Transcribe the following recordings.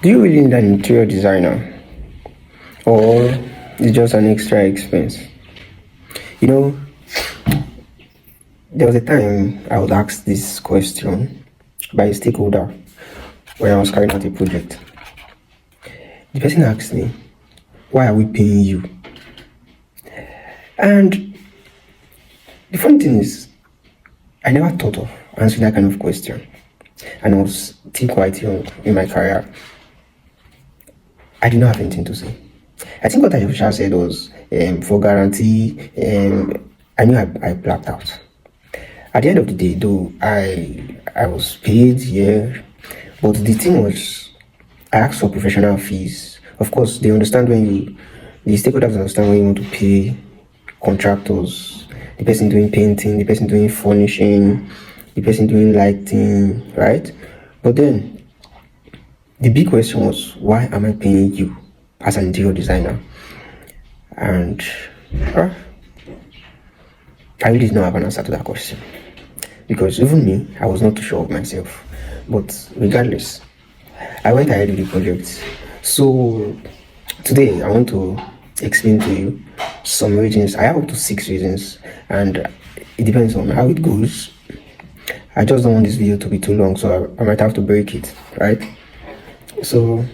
Do you really need an interior designer, or it's just an extra expense? You know, there was a time I was asked this question by a stakeholder when I was carrying out a project. The person asked me, "Why are we paying you?" And the funny thing is, I never thought of answering that kind of question, and I was still quite young in my career. I did not have anything to say. I think what I official said was, for guarantee, I knew I blacked out. At the end of the day, though, I was paid, yeah, but the thing was, I asked for professional fees. Of course, they understand the stakeholders understand when you want to pay contractors, the person doing painting, the person doing furnishing, the person doing lighting, right? But then the big question was, why am I paying you as an interior designer? And I really did not have an answer to that question, because even me, I was not too sure of myself. But regardless, I went ahead with the project. So today I want to explain to you some reasons. I have up to 6 reasons, and it depends on how it goes. I just don't want this video to be too long, so I might have to break it, right? So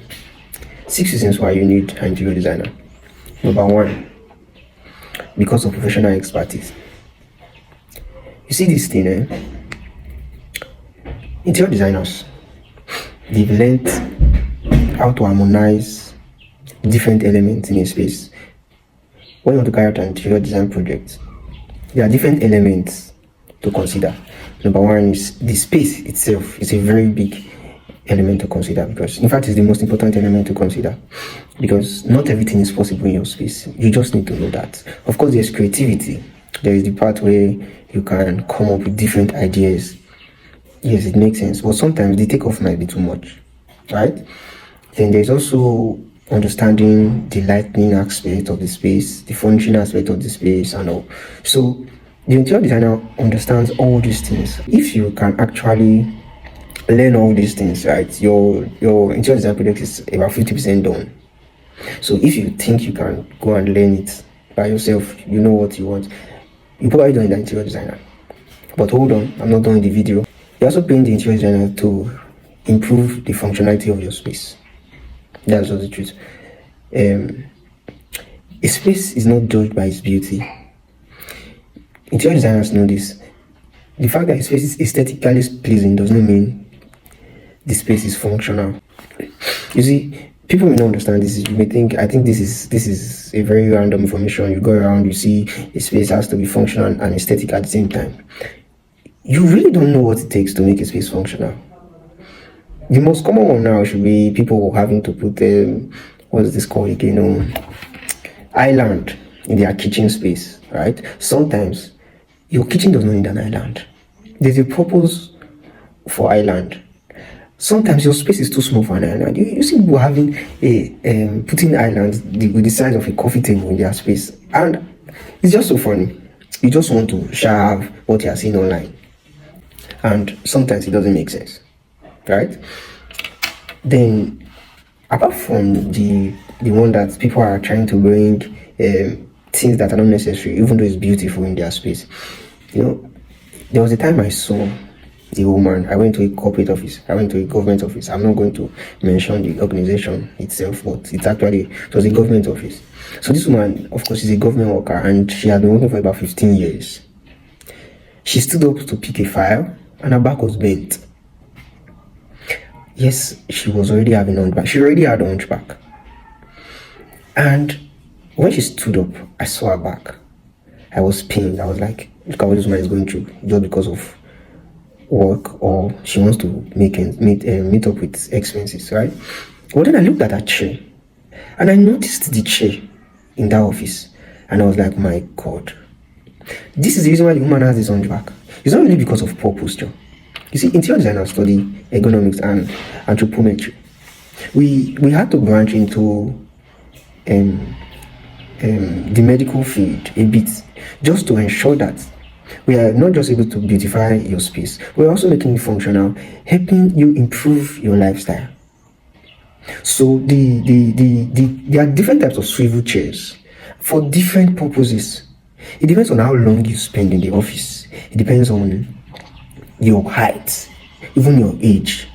6 reasons why you need an interior designer. Number 1, because of professional expertise. You see this thing, interior designers, they've learned how to harmonize different elements in a space. When you want to carry out an interior design project, there are different elements to consider. Number 1 is the space itself. It's a very big element to consider, because in fact it's the most important element to consider, because not everything is possible in your space. You just need to know that. Of course, there's creativity. There is the part where you can come up with different ideas. Yes, it makes sense, but sometimes the takeoff might be too much, right? Then there's also understanding the lighting aspect of the space, the furnishing aspect of the space, and all. So the interior designer understands all these things. If you can actually learn all these things, right, your interior design project is about 50% done. So if you think you can go and learn it by yourself, you know what you want, you probably don't need an interior designer. But hold on, I'm not done with the video. You're also paying the interior designer to improve the functionality of your space. That's just the truth. A space is not judged by its beauty. Interior designers know this. The fact that a space is aesthetically pleasing does not mean the space is functional. You see, people may not understand this. You may think, I think this is a very random information. You go around, you see a space has to be functional and aesthetic at the same time. You really don't know what it takes to make a space functional. The most common one now should be people having to put what is this called again? Island in their kitchen space, right? Sometimes your kitchen does not need an island. There's a purpose for island. Sometimes your space is too small for an island. You see people having putting islands with the size of a coffee table in their space, and it's just so funny. You just want to share what you are seeing online, and sometimes it doesn't make sense, right? Then, apart from the one that people are trying to bring things that are not necessary, even though it's beautiful in their space, there was a time I saw the woman. I went to a corporate office, I went to a government office. I'm not going to mention the organization itself, but it was a government office. So this woman, of course, is a government worker, and she had been working for about 15 years. She stood up to pick a file, and her back was bent. Yes, she was already having hunchback. She already had a hunchback. And when she stood up, I saw her back. I was pained. I was like, look at what this woman is going through, just because of work, or she wants to meet up with expenses, right? Well, then I looked at her chair, and I noticed the chair in that office, and I was like, my God, this is the reason why the woman has this hunchback. It's not really because of poor posture. You see, interior designers study ergonomics and anthropometry. We had to branch into the medical field a bit, just to ensure that we are not just able to beautify your space, we're also making it functional, helping you improve your lifestyle. So there are different types of swivel chairs for different purposes. It depends on how long you spend in the office. It depends on your height, even your age,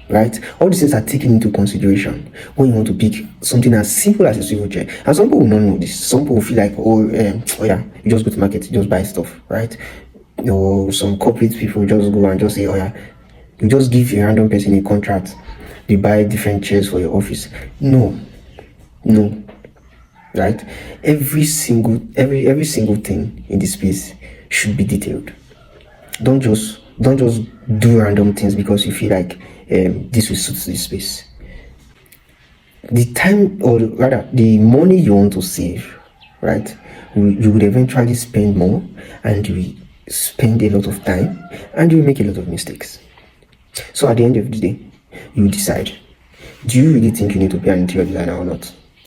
right? All these things are taken into consideration when you want to pick something as simple as a swivel chair. And some people will not know this. Some people will feel like, oh yeah, you just go to market, you just buy stuff, right? Or some corporate people just go and just say, oh yeah, you just give a random person a contract, they buy different chairs for your office. No, right? Every single thing in this space should be detailed. Don't just do random things because you feel like this will suit this space. The time, or rather the money you want to save, right, you would eventually spend more, and you will spend a lot of time, and you will make a lot of mistakes. So at the end of the day, you decide, do you really think you need to be an interior designer or not?